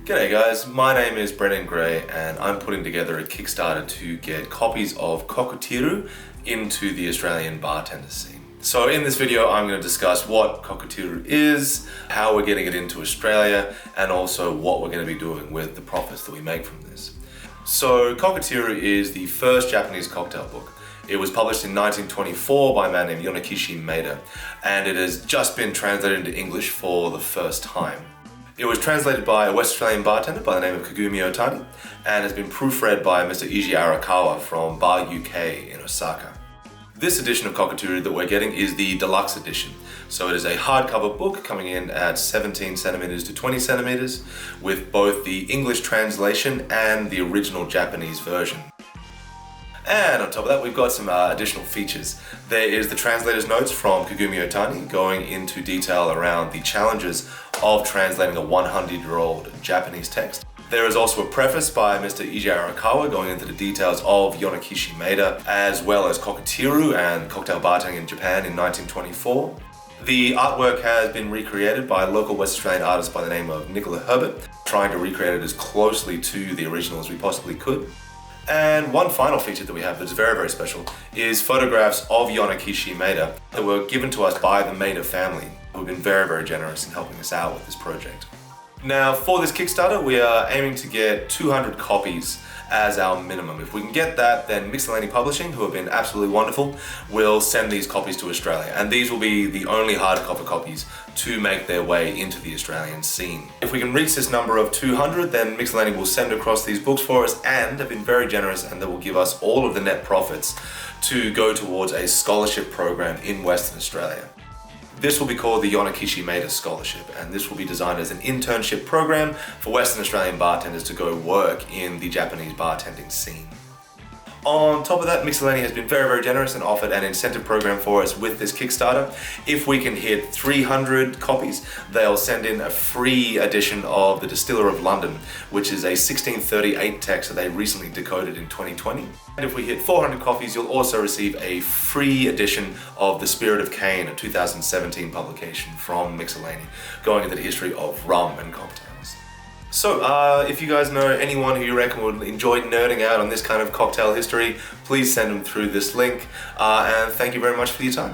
G'day guys, my name is Brendan Gray and I'm putting together a Kickstarter to get copies of Kokuteeru into the Australian bartender scene. So in this video I'm going to discuss what Kokuteeru is, how we're getting it into Australia, and also what we're going to be doing with the profits that we make from this. So Kokuteeru is the first Japanese cocktail book. It was published in 1924 by a man named Yonekishi Maeda, and it has just been translated into English for the first time. It was translated by a West Australian bartender by the name of Kokuteeru and has been proofread by Mr. Eiji Arakawa from Bar UK in Osaka. This edition of Kokuteeru that we're getting is the deluxe edition. So it is a hardcover book coming in at 17 centimeters to 20 centimeters with both the English translation and the original Japanese version. And on top of that, we've got some additional features. There is the translator's notes from Kagumi Otani going into detail around the challenges of translating a 100-year-old Japanese text. There is also a preface by Mr. Eiji Arakawa going into the details of Yonekishi Maeda, as well as Kokuteeru and cocktail bartending in Japan in 1924. The artwork has been recreated by a local West Australian artist by the name of Nicola Herbert, trying to recreate it as closely to the original as we possibly could. And one final feature that we have that's very, very special is photographs of Yonekishi Maeda that were given to us by the Maeda family, who have been very, very generous in helping us out with this project. Now, for this Kickstarter, we are aiming to get 200 copies as our minimum. If we can get that, then Miscellany Publishing, who have been absolutely wonderful, will send these copies to Australia. And these will be the only hardcover copies to make their way into the Australian scene. If we can reach this number of 200, then Miscellany will send across these books for us and have been very generous, and they will give us all of the net profits to go towards a scholarship program in Western Australia. This will be called the Yonekishi Maeda Scholarship, and this will be designed as an internship program for Western Australian bartenders to go work in the Japanese bartending scene. On top of that, Miscellany has been very, very generous and offered an incentive program for us with this Kickstarter. If we can hit 300 copies, they'll send in a free edition of The Distiller of London, which is a 1638 text that they recently decoded in 2020. And if we hit 400 copies, you'll also receive a free edition of The Spirit of Cain, a 2017 publication from Miscellany, going into the history of rum and cocktails. So, if you guys know anyone who you reckon would enjoy nerding out on this kind of cocktail history, please send them through this link, and thank you very much for your time.